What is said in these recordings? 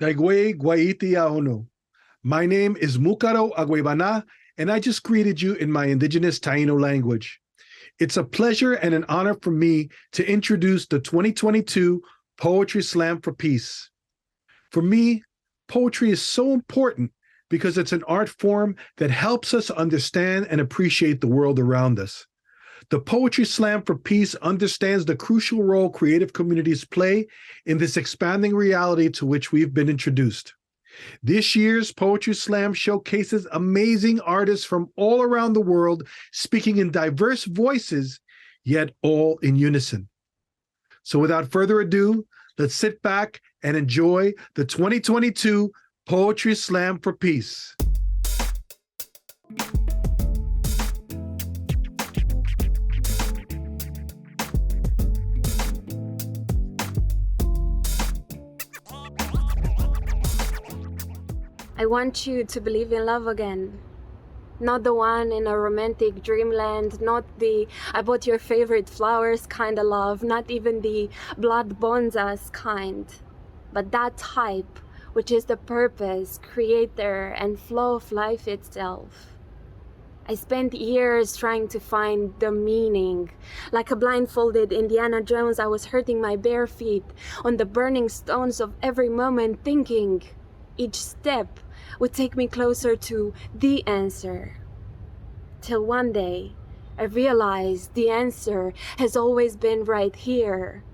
Gaigwe Guaiti Ahono. My name is Mukaro Agwebana, and I just greeted you in my indigenous Taino language. It's a pleasure and an honor for me to introduce the 2022 Poetry Slam for Peace. For me, poetry is so important because it's an art form that helps us understand and appreciate the world around us. The Poetry Slam for Peace understands the crucial role creative communities play in this expanding reality to which we've been introduced. This year's Poetry Slam showcases amazing artists from all around the world speaking in diverse voices, yet all in unison. So without further ado, let's sit back and enjoy the 2022 Poetry Slam for Peace. I want you to believe in love again. Not the one in a romantic dreamland, not the I bought your favorite flowers kind of love, not even the blood bonds us kind, but that type which is the purpose, creator, and flow of life itself. I spent years trying to find the meaning. Like a blindfolded Indiana Jones, I was hurting my bare feet on the burning stones of every moment, thinking each step would take me closer to the answer. Till one day, I realized the answer has always been right here.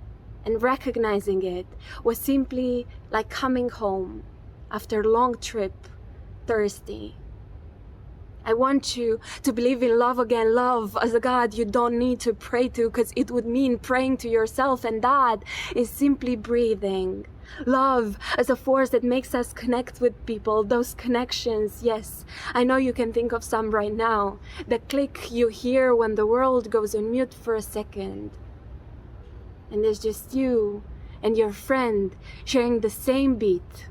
And recognizing it was simply like coming home after a long trip, thirsty. I want you to believe in love again, love as a God you don't need to pray to, because it would mean praying to yourself, and that is simply breathing. Love as a force that makes us connect with people, those connections, yes. I know you can think of some right now. The click you hear when the world goes on mute for a second. And there's just you and your friend sharing the same beat.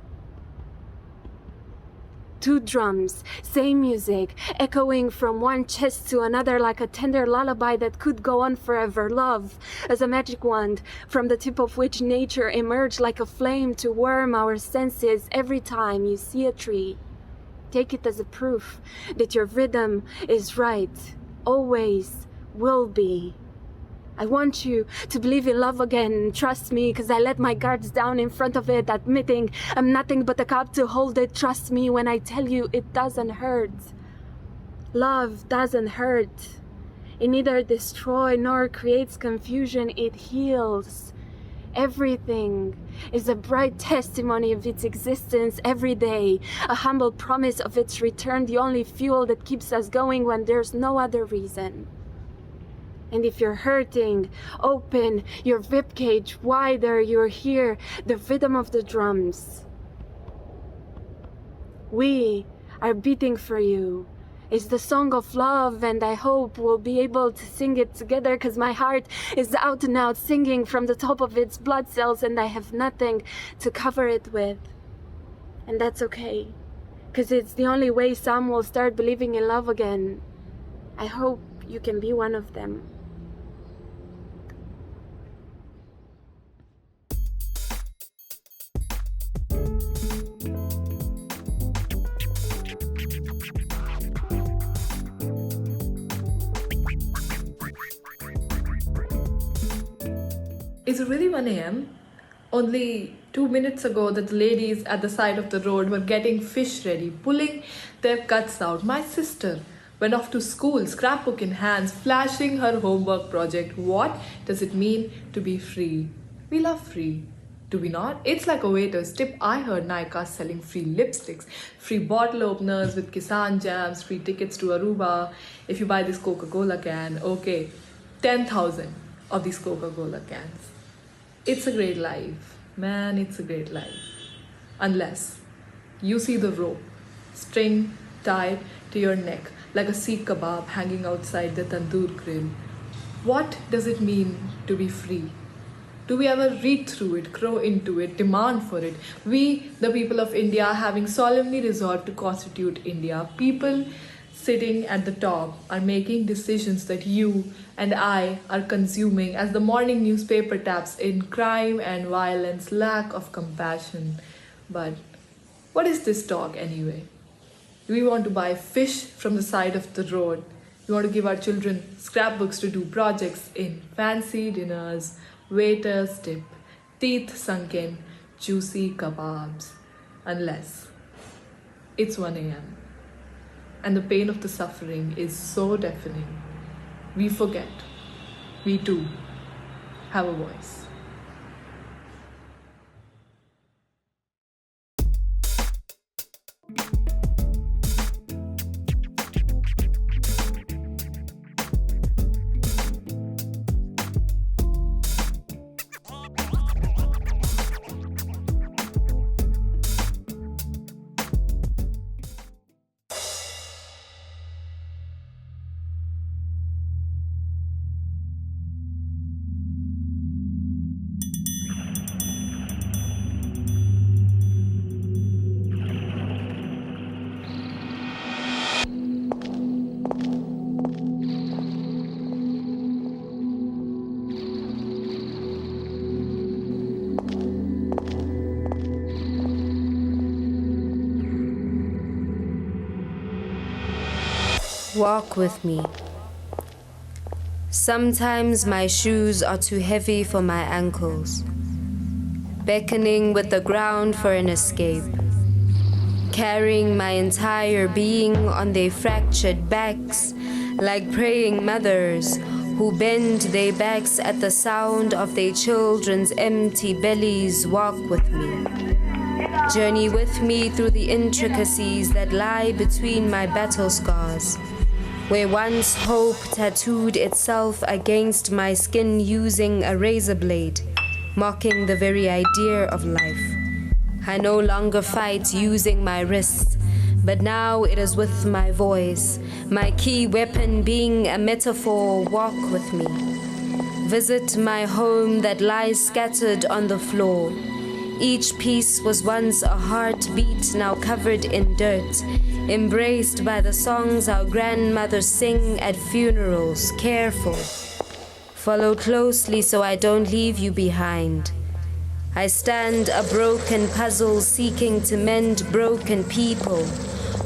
Two drums, same music, echoing from one chest to another like a tender lullaby that could go on forever. Love as a magic wand, from the tip of which nature emerged like a flame to warm our senses every time you see a tree. Take it as a proof that your rhythm is right, always will be. I want you to believe in love again. Trust me, because I let my guards down in front of it, admitting I'm nothing but a cup to hold it. Trust me when I tell you it doesn't hurt. Love doesn't hurt. It neither destroys nor creates confusion. It heals. Everything is a bright testimony of its existence every day, a humble promise of its return, the only fuel that keeps us going when there's no other reason. And if you're hurting, open your ribcage wider. You're here, the rhythm of the drums. We are beating for you. It's the song of love, and I hope we'll be able to sing it together, because my heart is out and out singing from the top of its blood cells, and I have nothing to cover it with. And that's okay, because it's the only way some will start believing in love again. I hope you can be one of them. Is it really 1 a.m.? Only 2 minutes ago that the ladies at the side of the road were getting fish ready, pulling their guts out. My sister went off to school, scrapbook in hands, flashing her homework project. What does it mean to be free? We love free. Do we not? It's like a waiter's tip. I heard Nykaa selling free lipsticks, free bottle openers with Kisan jams, free tickets to Aruba. If you buy this Coca-Cola can, okay, 10,000 of these Coca-Cola cans. It's a great life. Man, it's a great life. Unless you see the rope, string tied to your neck like a Sikh kebab hanging outside the tandoor grill. What does it mean to be free? Do we ever read through it, crow into it, demand for it? We, the people of India, having solemnly resolved to constitute India, people sitting at the top are making decisions that you and I are consuming as the morning newspaper taps in crime and violence, lack of compassion. But what is this talk anyway? We want to buy fish from the side of the road. We want to give our children scrapbooks to do projects in fancy dinners, waiters tip, teeth sunken, juicy kebabs. Unless it's 1 a.m. and the pain of the suffering is so deafening, we forget we too have a voice. Walk with me. Sometimes my shoes are too heavy for my ankles, beckoning with the ground for an escape, carrying my entire being on their fractured backs, like praying mothers who bend their backs at the sound of their children's empty bellies. Walk with me. Journey with me through the intricacies that lie between my battle scars, where once hope tattooed itself against my skin using a razor blade, mocking the very idea of life. I no longer fight using my wrists, but now it is with my voice, my key weapon being a metaphor. Walk with me. Visit my home that lies scattered on the floor. Each piece was once a heartbeat, now covered in dirt, embraced by the songs our grandmothers sing at funerals. Careful. Follow closely so I don't leave you behind. I stand a broken puzzle seeking to mend broken people,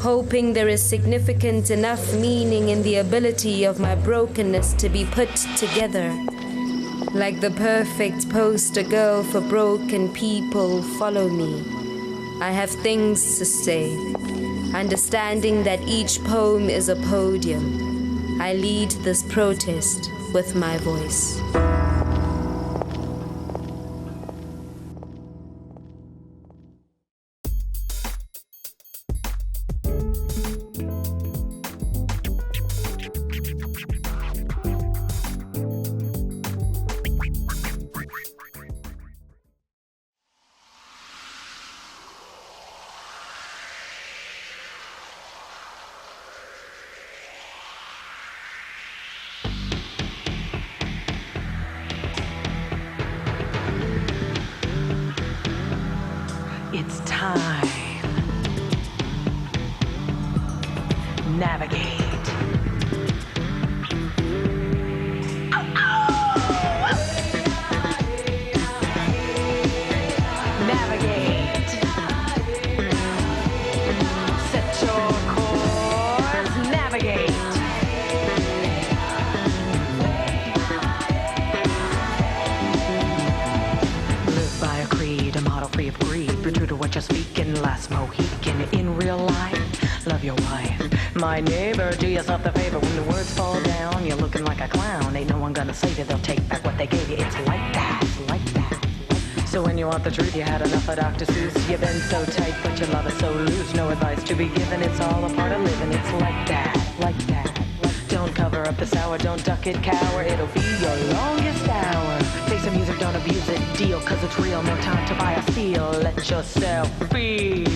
hoping there is significant enough meaning in the ability of my brokenness to be put together. Like the perfect poster girl for broken people, follow me. I have things to say, understanding that each poem is a podium. I lead this protest with my voice. It's time. Navigate. Navigate. Set your course. Navigate. Live by a creed, a model free of greed. Be true to what you're speaking. Last Mohican in real life. Love your wife. My neighbor, do yourself the favor. When the words fall down, you're looking like a clown. Ain't no one gonna save you. They'll take back what they gave you. It's like that. Like that. So when you want the truth, you had enough of Dr. Seuss. You've been so tight, but your love is so loose. No advice to be given. It's all a part of living. It's like that. Like that. Don't cover up the sour. Don't duck it, cower. It'll be your longest hour. Play some music, don't abuse it. Deal, cause it's real. No time to buy a steal. Let yourself feel.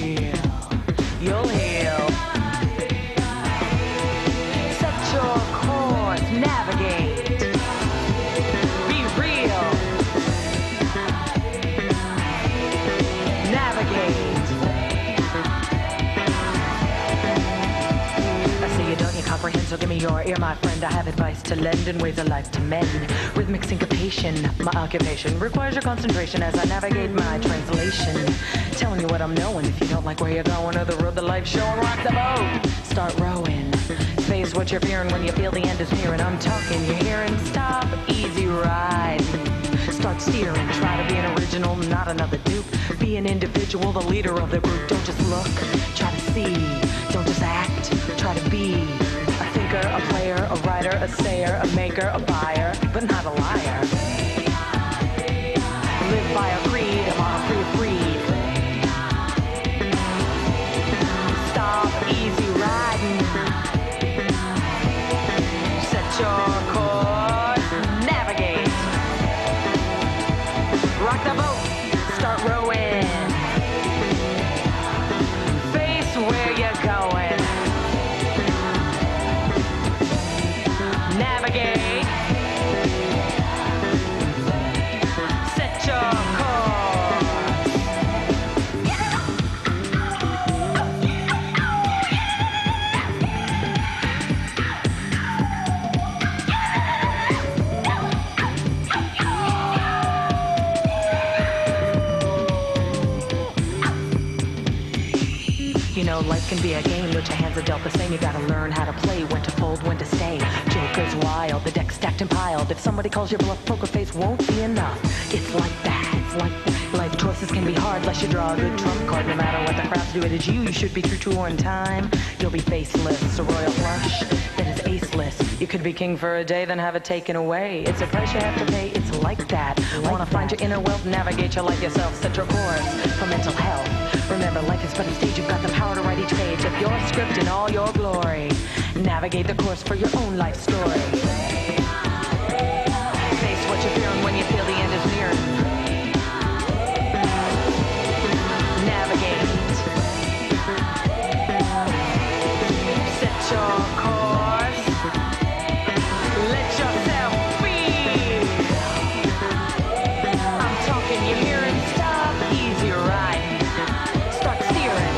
You'll heal. Set your course. Navigate. Be real. Navigate. I see you don't, you comprehend, so give me your ear, my friend. I have advice to lend and ways of life to mend. Rhythmic syncopation, my occupation, requires your concentration as I navigate my translation. Telling you what I'm knowing. If you don't like where you're going or the road that life's showing, rock the boat. Start rowing. Face what you're fearing when you feel the end is near. And I'm talking, you're hearing. Stop, easy ride. Start steering. Try to be an original, not another dupe. Be an individual, the leader of the group. Don't just look, try to see. Don't just act, try to be. A thinker, a player, a writer, a sayer, a maker, a buyer, but not a liar. Live by a creed, I'm on a free breed. Stop, easy riding. Set your course, navigate. Rock the boat, start rowing. Face where you're going. Navigate. Set your course. You know, life can be a game, but your hands are dealt the same. You gotta learn how to play, when to fold, when to stay. Joker's wild, the deck stacked and piled. If somebody calls your bluff, poker face won't be enough. It's like that, it's like that. Life choices can be hard, unless you draw a good trump card. No matter what the crowds do, it is you should be true to on time. You'll be faceless, a royal flush that is aceless. You could be king for a day, then have it taken away. It's a price you have to pay, it's like that. Wanna find your inner wealth, navigate your life yourself. Set your course for mental health. Remember, life is but a stage. You've got the power to write each page of your script in all your glory. Navigate the course for your own life story. Face what you're fearing when you feel the end is near. Navigate. Set your course. Let yourself be. I'm talking, you're hearing. Stop, easy riding. Start steering.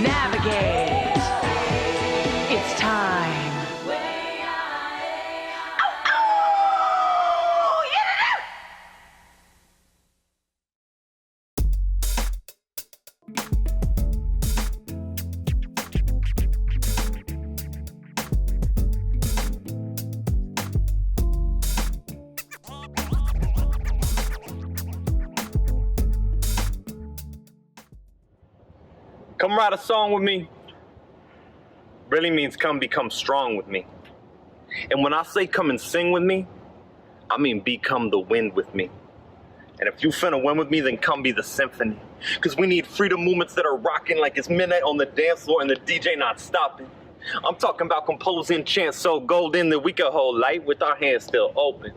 Navigate. It's time. Come write a song with me really means come become strong with me. And when I say come and sing with me, I mean become the wind with me. And if you finna win with me, then come be the symphony. Cause we need freedom movements that are rocking like it's midnight on the dance floor and the DJ not stopping. I'm talking about composing chants so golden that we could hold light with our hands still open.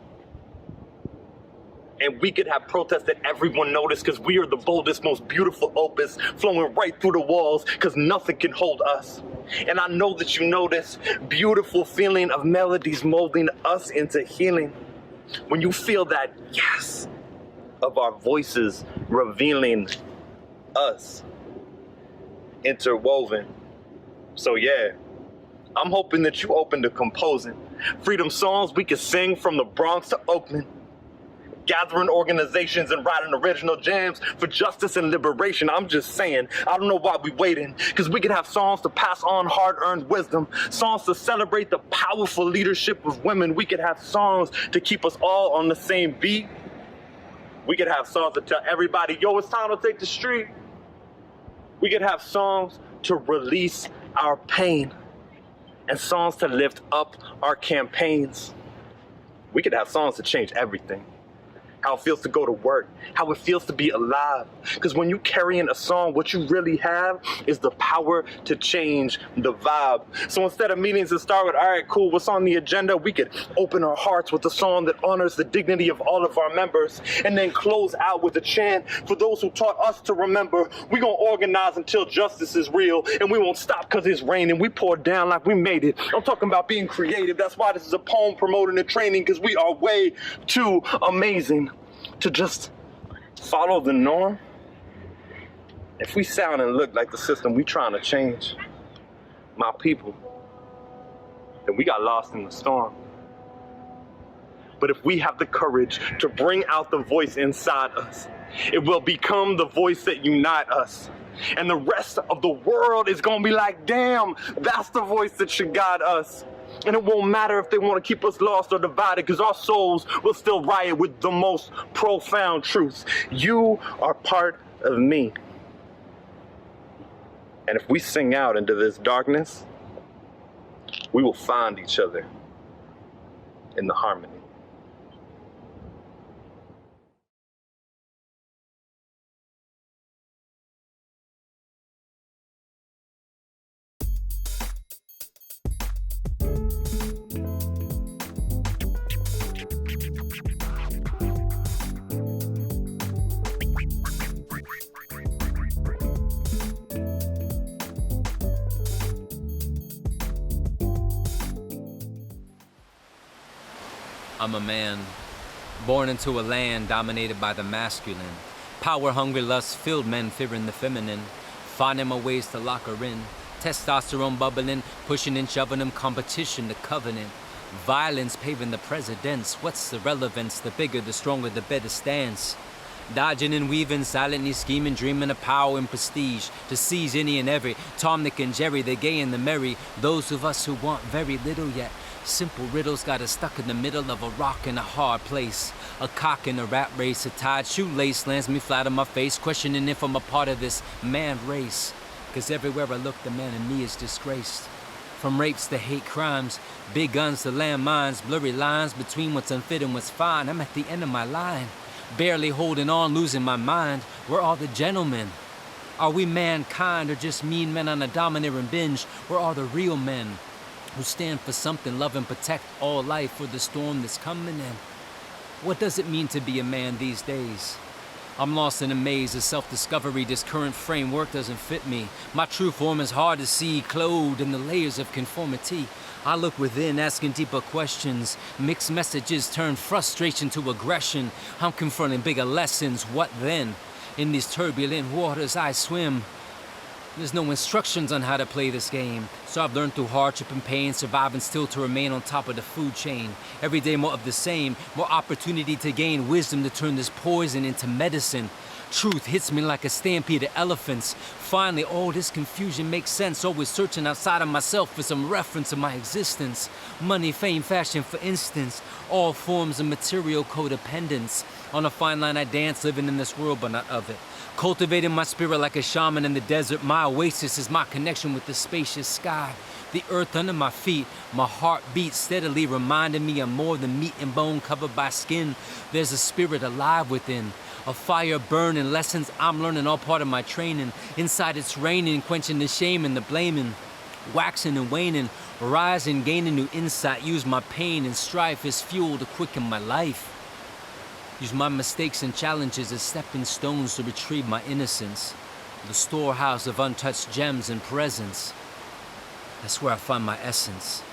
And we could have protests that everyone noticed, cause we are the boldest, most beautiful opus, flowing right through the walls, cause nothing can hold us. And I know that you know this beautiful feeling of melodies molding us into healing. When you feel that yes of our voices revealing us interwoven. So yeah, I'm hoping that you open to composing freedom songs we can sing from the Bronx to Oakland. Gathering organizations and writing original jams for justice and liberation. I'm just saying, I don't know why we waiting, because we could have songs to pass on hard-earned wisdom, songs to celebrate the powerful leadership of women. We could have songs to keep us all on the same beat. We could have songs to tell everybody, yo, it's time to take the street. We could have songs to release our pain and songs to lift up our campaigns. We could have songs to change everything. How it feels to go to work, how it feels to be alive. Because when you carry in a song, what you really have is the power to change the vibe. So instead of meetings that start with, all right, cool, what's on the agenda? We could open our hearts with a song that honors the dignity of all of our members, and then close out with a chant for those who taught us to remember. We gonna organize until justice is real, and we won't stop because it's raining. We pour down like we made it. I'm talking about being creative. That's why this is a poem promoting the training, because we are way too amazing to just follow the norm. If we sound and look like the system we trying to change, my people, then we got lost in the storm. But if we have the courage to bring out the voice inside us, it will become the voice that unites us. And the rest of the world is gonna be like, damn, that's the voice that should guide us. And it won't matter if they want to keep us lost or divided, because our souls will still riot with the most profound truths. You are part of me. And if we sing out into this darkness, we will find each other in the harmony. I'm a man, born into a land dominated by the masculine. Power-hungry, lust-filled men fearing the feminine. Finding my ways to lock her in. Testosterone bubbling, pushing and shoving them, competition, the covenant. Violence paving the precedents. What's the relevance? The bigger, the stronger, the better stance. Dodging and weaving, silently scheming, dreaming of power and prestige. To seize any and every. Tom, Nick, and Jerry, the gay and the merry. Those of us who want very little yet. Simple riddles got us stuck in the middle of a rock in a hard place. A cock in a rat race, a tied shoelace lands me flat on my face, questioning if I'm a part of this man race. Cause everywhere I look, the man in me is disgraced. From rapes to hate crimes, big guns to landmines, blurry lines between what's unfit and what's fine. I'm at the end of my line, barely holding on, losing my mind. Where are the gentlemen? Are we mankind or just mean men on a domineering binge? Where are the real men? Who stand for something, love and protect all life for the storm that's coming in. What does it mean to be a man these days? I'm lost in a maze of self-discovery. This current framework doesn't fit me. My true form is hard to see, clothed in the layers of conformity. I look within, asking deeper questions. Mixed messages turn frustration to aggression. I'm confronting bigger lessons. What then? In these turbulent waters I swim. There's no instructions on how to play this game. So I've learned through hardship and pain, surviving still to remain on top of the food chain. Every day more of the same, more opportunity to gain wisdom to turn this poison into medicine. Truth hits me like a stampede of elephants. Finally, all this confusion makes sense. Always searching outside of myself for some reference of my existence. Money, fame, fashion, for instance. All forms of material codependence. On a fine line I dance, living in this world but not of it. Cultivating my spirit like a shaman in the desert. My oasis is my connection with the spacious sky. The earth under my feet, my heart beats steadily, reminding me I'm more than meat and bone covered by skin. There's a spirit alive within. A fire burning, lessons I'm learning, all part of my training. Inside it's raining, quenching the shame and the blaming. Waxing and waning, rising, gaining new insight. Use my pain and strife as fuel to quicken my life. Use my mistakes and challenges as stepping stones to retrieve my innocence. The storehouse of untouched gems and presence. That's where I find my essence.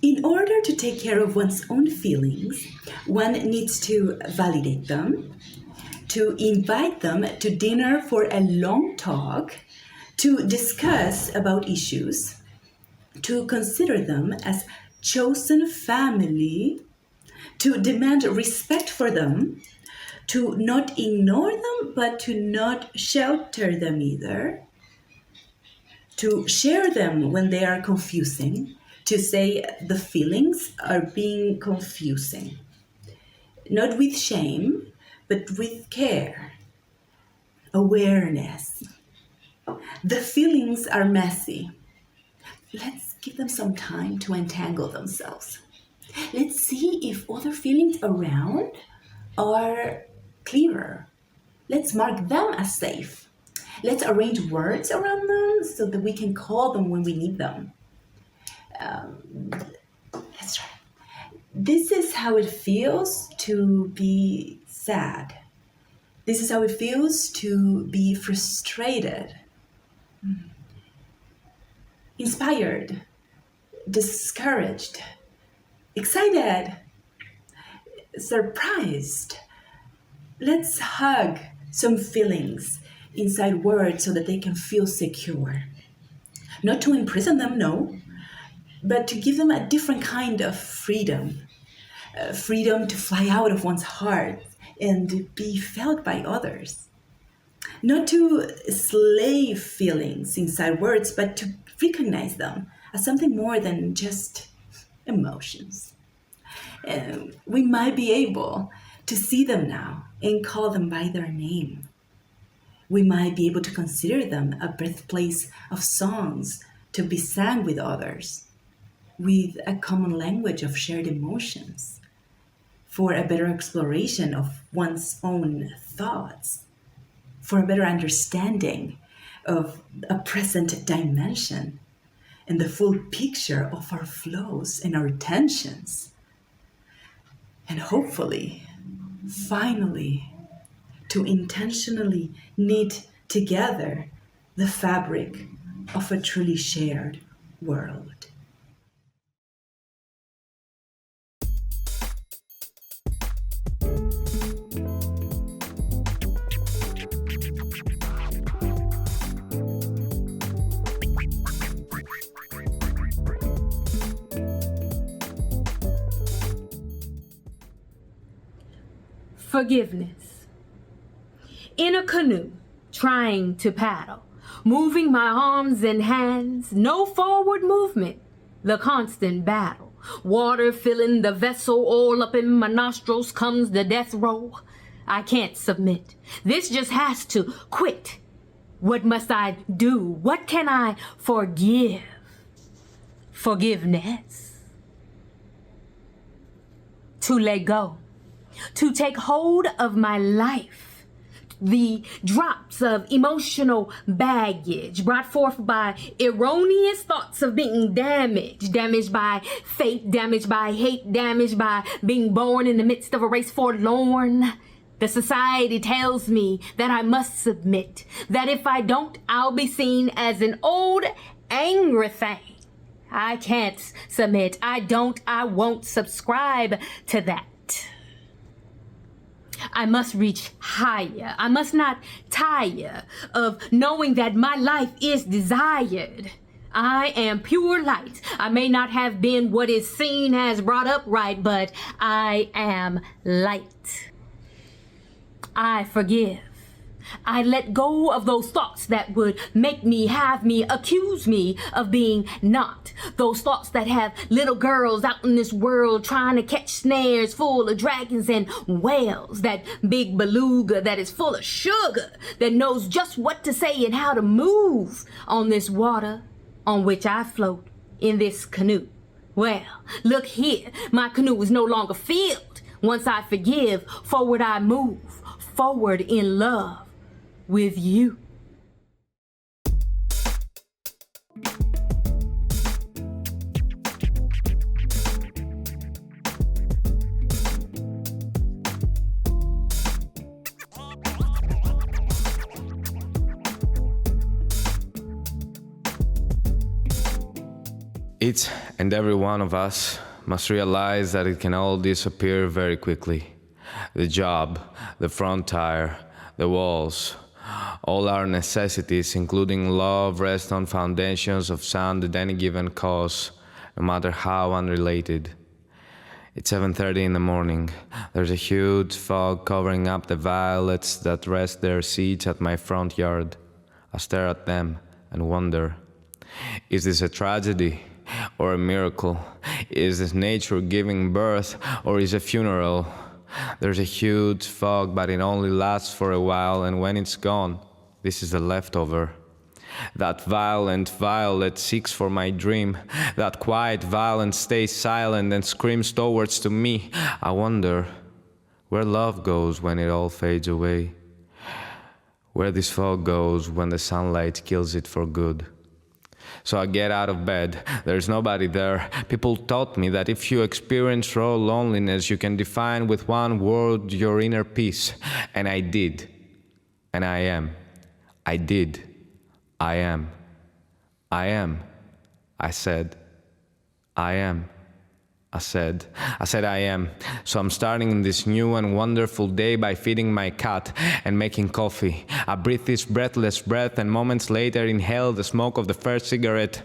In order to take care of one's own feelings, one needs to validate them, to invite them to dinner for a long talk, to discuss about issues, to consider them as chosen family, to demand respect for them, to not ignore them, but to not shelter them either, to share them when they are confusing, to say the feelings are being confusing. Not with shame, but with care, awareness. The feelings are messy. Let's give them some time to untangle themselves. Let's see if other feelings around are clearer. Let's mark them as safe. Let's arrange words around them so that we can call them when we need them. This is how it feels to be sad. This is how it feels to be frustrated, inspired, discouraged, excited, surprised. Let's hug some feelings inside words so that they can feel secure. Not to imprison them, no, but to give them a different kind of freedom. Freedom to fly out of one's heart and be felt by others. Not to slave feelings inside words, but to recognize them as something more than just emotions. We might be able to see them now and call them by their name. We might be able to consider them a birthplace of songs to be sang with others, with a common language of shared emotions, for a better exploration of one's own thoughts, for a better understanding of a present dimension and the full picture of our flows and our tensions. And hopefully, finally, to intentionally knit together the fabric of a truly shared world. Forgiveness. In a canoe, trying to paddle, moving my arms and hands, no forward movement, the constant battle. Water filling the vessel, all up in my nostrils comes the death roll. I can't submit. This just has to quit. What must I do? What can I forgive? Forgiveness. To let go. To take hold of my life. The drops of emotional baggage brought forth by erroneous thoughts of being damaged. Damaged by fate, damaged by hate, damaged by being born in the midst of a race forlorn. The society tells me that I must submit, that if I don't, I'll be seen as an old, angry thing. I can't submit. I won't subscribe to that. I must reach higher. I must not tire of knowing that my life is desired. I am pure light. I may not have been what is seen as brought up right, but I am light. I forgive. I let go of those thoughts that would make me, have me, accuse me of being not. Those thoughts that have little girls out in this world trying to catch snares full of dragons and whales. That big beluga that is full of sugar, that knows just what to say and how to move on this water on which I float in this canoe. Well, look here, my canoe is no longer filled. Once I forgive, forward I move, forward in love. With you. Each and every one of us must realize that it can all disappear very quickly. The job, the front tire, the walls, all our necessities, including love, rest on foundations of sound at any given cause, no matter how unrelated. It's 7:30 in the morning. There's a huge fog covering up the violets that rest their seeds at my front yard. I stare at them and wonder, is this a tragedy or a miracle? Is this nature giving birth or is it a funeral? There's a huge fog, but it only lasts for a while, and when it's gone, this is the leftover. That violent violet seeks for my dream. That quiet violet stays silent and screams towards to me. I wonder where love goes when it all fades away. Where this fog goes when the sunlight kills it for good. So I get out of bed. There's nobody there. People taught me that if you experience raw loneliness, you can define with one word your inner peace. And I did. And I am. I did. I am. I am. I said. I am. I said, I am. So I'm starting this new and wonderful day by feeding my cat and making coffee. I breathe this breathless breath and moments later inhale the smoke of the first cigarette.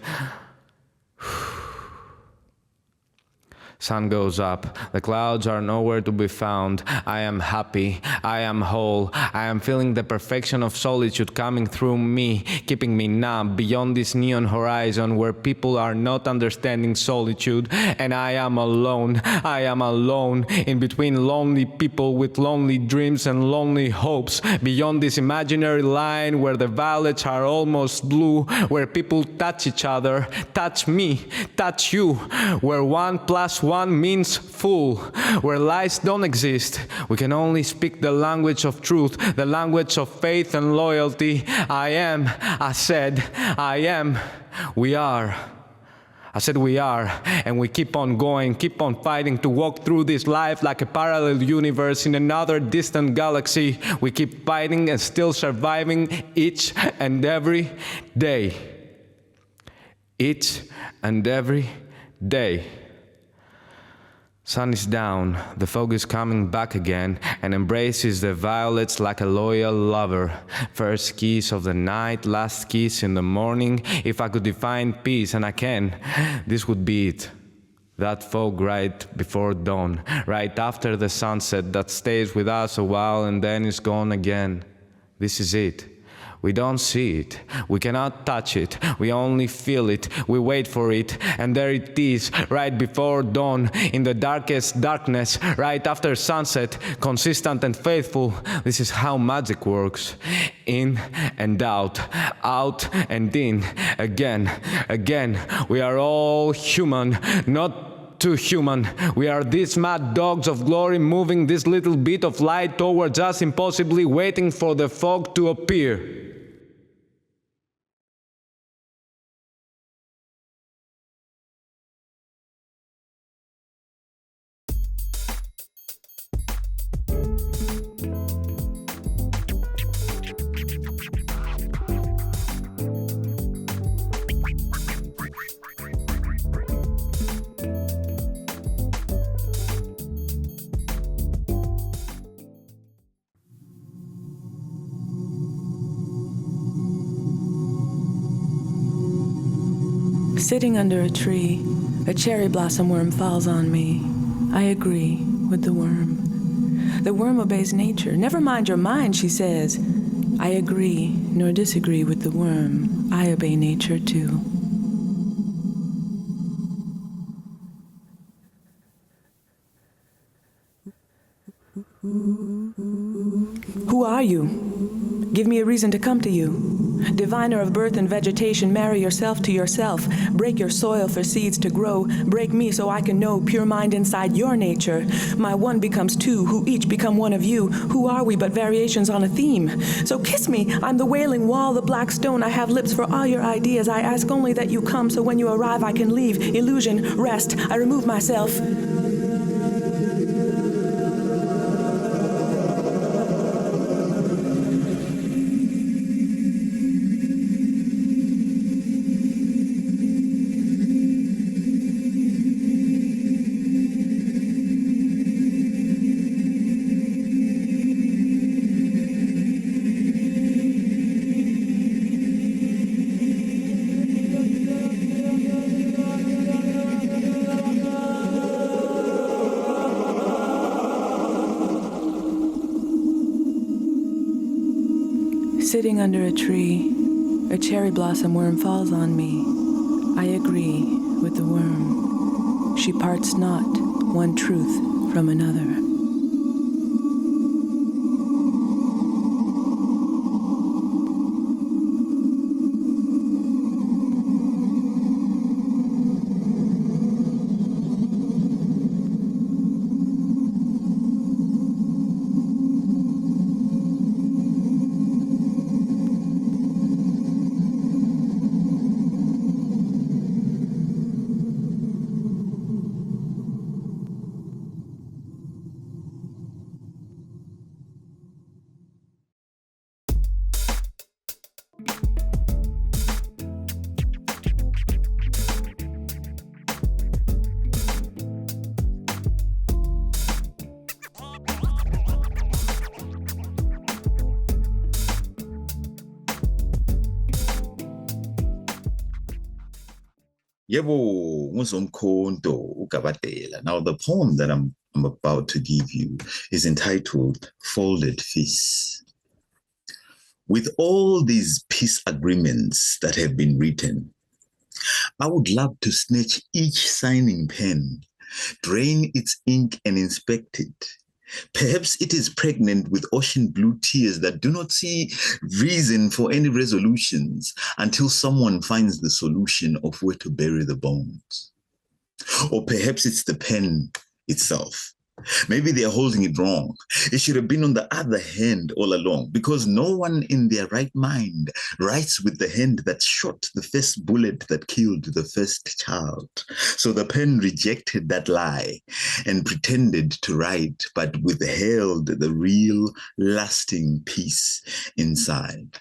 Sun goes up, the clouds are nowhere to be found. I am happy, I am whole, I am feeling the perfection of solitude coming through me, keeping me numb beyond this neon horizon where people are not understanding solitude. And I am alone in between lonely people with lonely dreams and lonely hopes, beyond this imaginary line where the violets are almost blue, where people touch each other, touch me, touch you, where 1 + 1 means full, where lies don't exist. We can only speak the language of truth, the language of faith and loyalty. I am, I said, I am, we are. I said we are, and we keep on going, keep on fighting to walk through this life like a parallel universe in another distant galaxy. We keep fighting and still surviving each and every day. Each and every day. Sun is down, the fog is coming back again and embraces the violets like a loyal lover. First kiss of the night, last kiss in the morning. If I could define peace, and I can, this would be it. That fog right before dawn, right after the sunset that stays with us a while and then is gone again. This is it. We don't see it, we cannot touch it, we only feel it, we wait for it, and there it is, right before dawn, in the darkest darkness, right after sunset, consistent and faithful. This is how magic works. In and out and in, again, again. We are all human, not too human. We are these mad dogs of glory moving this little bit of light towards us, impossibly waiting for the fog to appear. Sitting under a tree, a cherry blossom worm falls on me. I agree with the worm. The worm obeys nature. Never mind your mind, she says. I agree nor disagree with the worm. I obey nature too. Who are you? Give me a reason to come to you. Diviner of birth and vegetation, marry yourself to yourself. Break your soil for seeds to grow. Break me so I can know pure mind inside your nature. My one becomes two, who each become one of you. Who are we but variations on a theme? So kiss me, I'm the wailing wall, the black stone. I have lips for all your ideas. I ask only that you come, so when you arrive I can leave. Illusion, rest, I remove myself. Sitting under a tree, a cherry blossom worm falls on me. I agree with the worm. She parts not one truth from another. Yebo, nguzomkhonto uGabatela. Now, the poem that I'm about to give you is entitled Folded Fists. With all these peace agreements that have been written, I would love to snatch each signing pen, drain its ink and inspect it. Perhaps it is pregnant with ocean blue tears that do not see reason for any resolutions until someone finds the solution of where to bury the bones. Or perhaps it's the pen itself. Maybe they're holding it wrong. It should have been on the other hand all along, because no one in their right mind writes with the hand that shot the first bullet that killed the first child. So the pen rejected that lie and pretended to write, but withheld the real lasting peace inside.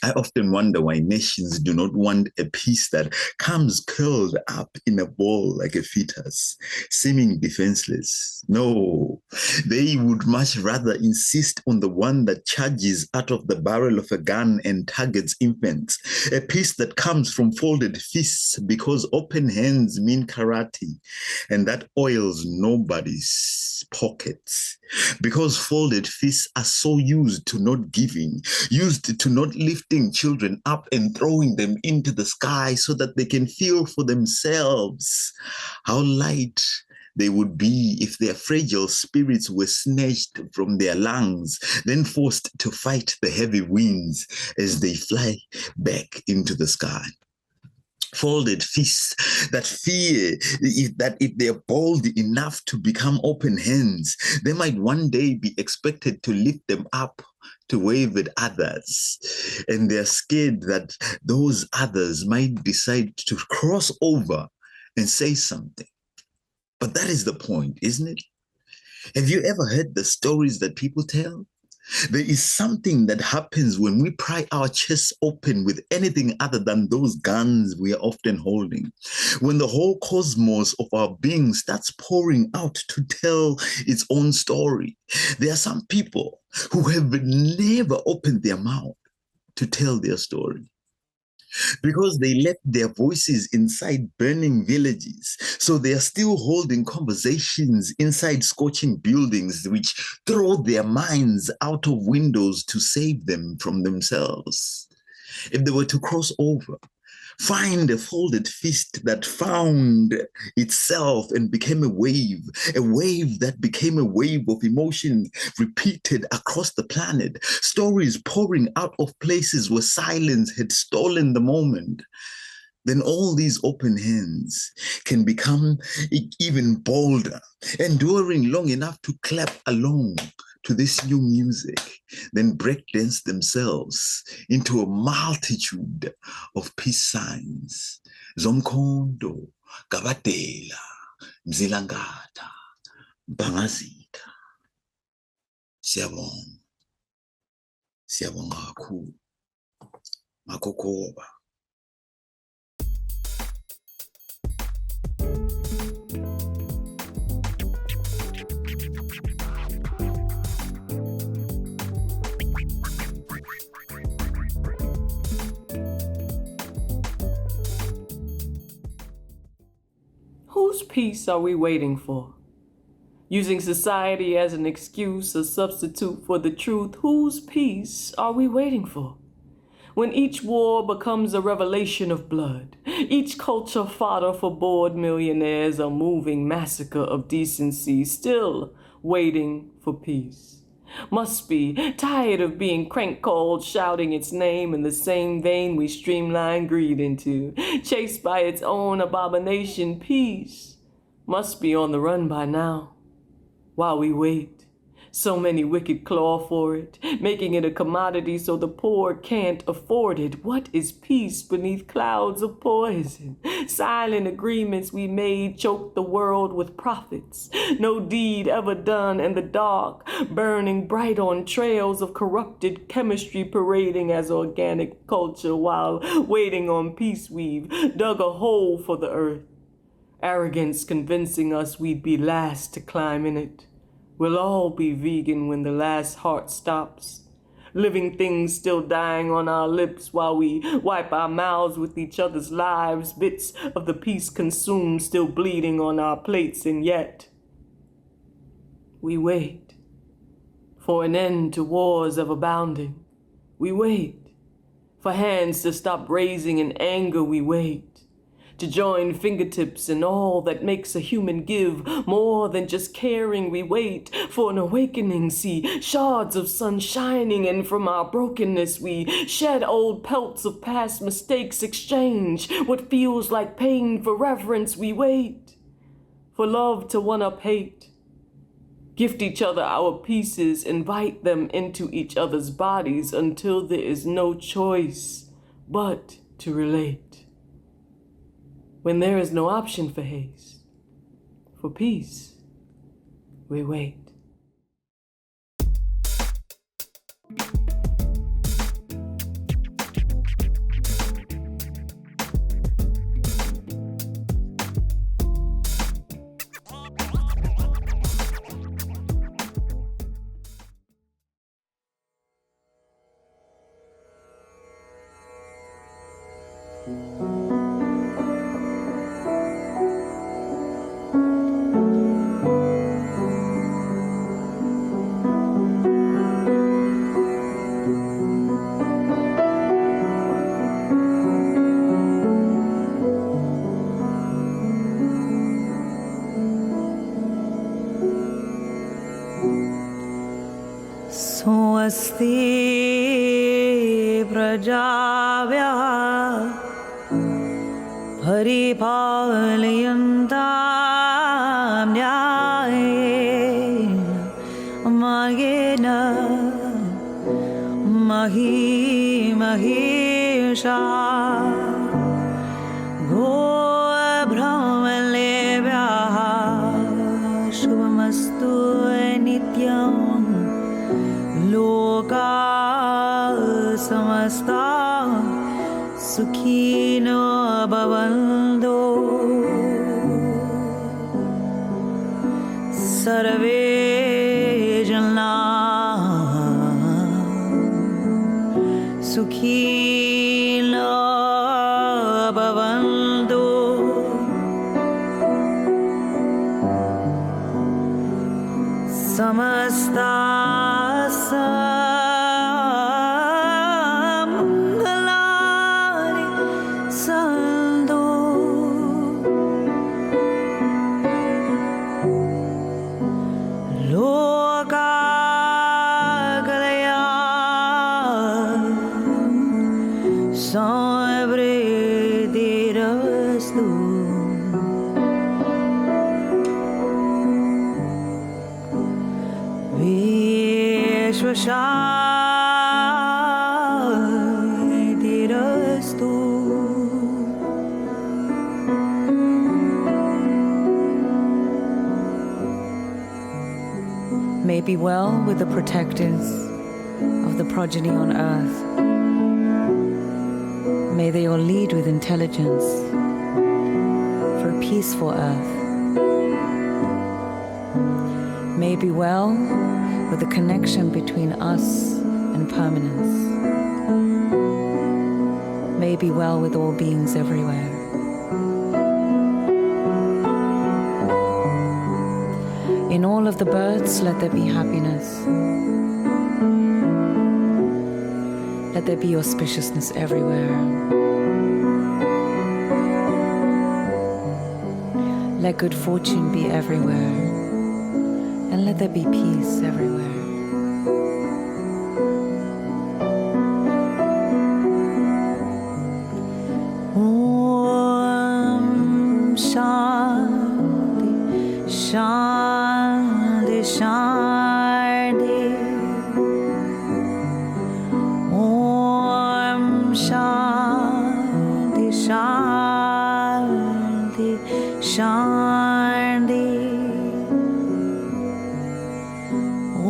I often wonder why nations do not want a peace that comes curled up in a ball like a fetus, seeming defenseless. No, they would much rather insist on the one that charges out of the barrel of a gun and targets infants, a peace that comes from folded fists because open hands mean karate, and that oils nobody's pockets. Because folded fists are so used to not giving, used to not lifting children up and throwing them into the sky so that they can feel for themselves how light they would be if their fragile spirits were snatched from their lungs, then forced to fight the heavy winds as they fly back into the sky. Folded fists that fear that if they're bold enough to become open hands, they might one day be expected to lift them up to wave at others. And they're scared that those others might decide to cross over and say something. But that is the point, isn't it? Have you ever heard the stories that people tell? There is something that happens when we pry our chests open with anything other than those guns we are often holding. When the whole cosmos of our being starts pouring out to tell its own story. There are some people who have never opened their mouth to tell their story, because they left their voices inside burning villages. So they are still holding conversations inside scorching buildings, which throw their minds out of windows to save them from themselves. If they were to cross over, find a folded fist that found itself and became a wave that became a wave of emotion repeated across the planet, stories pouring out of places where silence had stolen the moment, then all these open hands can become even bolder, enduring long enough to clap along to this new music, then breakdance themselves into a multitude of peace signs. Zomkhondo, Gabatela, Mzilangata, Bangazita. Siyabonga. Siyabonga kakhulu. Makokoba. Whose peace are we waiting for? Using society as an excuse, a substitute for the truth, whose peace are we waiting for? When each war becomes a revelation of blood, each culture fodder for bored millionaires, a moving massacre of decency, still waiting for peace. Must be tired of being crank-called, shouting its name in the same vein we streamline greed into, chased by its own abomination. Peace must be on the run by now. While we wait, so many wicked claw for it, making it a commodity so the poor can't afford it. What is peace beneath clouds of poison? Silent agreements we made choke the world with profits. No deed ever done in the dark, burning bright on trails of corrupted chemistry, parading as organic culture while waiting on peace. We've dug a hole for the earth. Arrogance convincing us we'd be last to climb in it. We'll all be vegan when the last heart stops. living things still dying on our lips while we wipe our mouths with each other's lives, bits of the peace consumed still bleeding on our plates, and yet we wait for an end to wars ever bounding. We wait for hands to stop raising in anger. We wait to join fingertips in all that makes a human give more than just caring. We wait for an awakening, see shards of sun shining, and from our brokenness we shed old pelts of past mistakes, exchange what feels like pain for reverence. We wait for love to one-up hate, gift each other our pieces, invite them into each other's bodies until there is no choice but to relate. When there is no option for haste, for peace, we wait. स्वस्ति प्रजाभ्यः परिपालयन्तां न्यायेन मार्गेण महीमहेशाः गोब्राह्मणेभ्यः शुभमस्तु नित्यम् लोकाः समस्ताः सुखिनो भवन्तु सर्वे जनाः सुखिनो भवन्तु समस्ता May it be well with the protectors of the progeny on earth. May they all lead with intelligence for a peaceful earth. May it be well with the connection between us and permanence. May it be well with all beings everywhere. In all of the births, let there be happiness. Let there be auspiciousness everywhere. Let good fortune be everywhere. And let there be peace everywhere. Om Shanti Shanti Shanti. Om Shanti Shanti Shanti.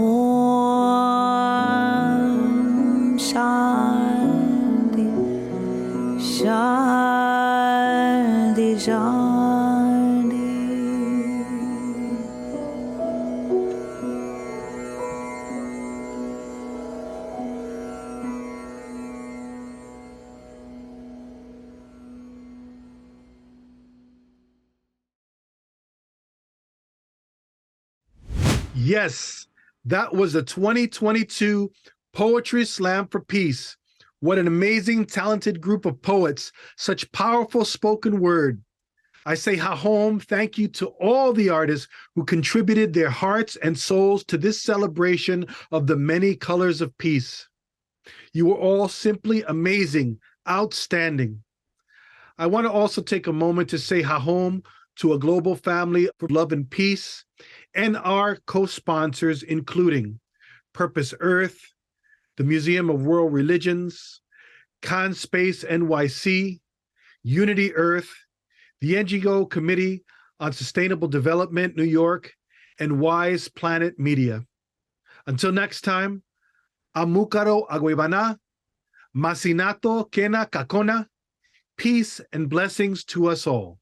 Om Shanti Shanti Shanti. Yes, that was the 2022 Poetry Slam for Peace. What an amazing, talented group of poets, such powerful spoken word. I say hahom, thank you to all the artists who contributed their hearts and souls to this celebration of the many colors of peace. You were all simply amazing, outstanding. I want to also take a moment to say hahom to a global family for love and peace, and our co-sponsors, including Purpose Earth, the Museum of World Religions, ConSpace NYC, Unity Earth, the NGO Committee on Sustainable Development, New York, and Wise Planet Media. Until next time, Amukaro Agwebana, Masinato Kena Kakona, peace and blessings to us all.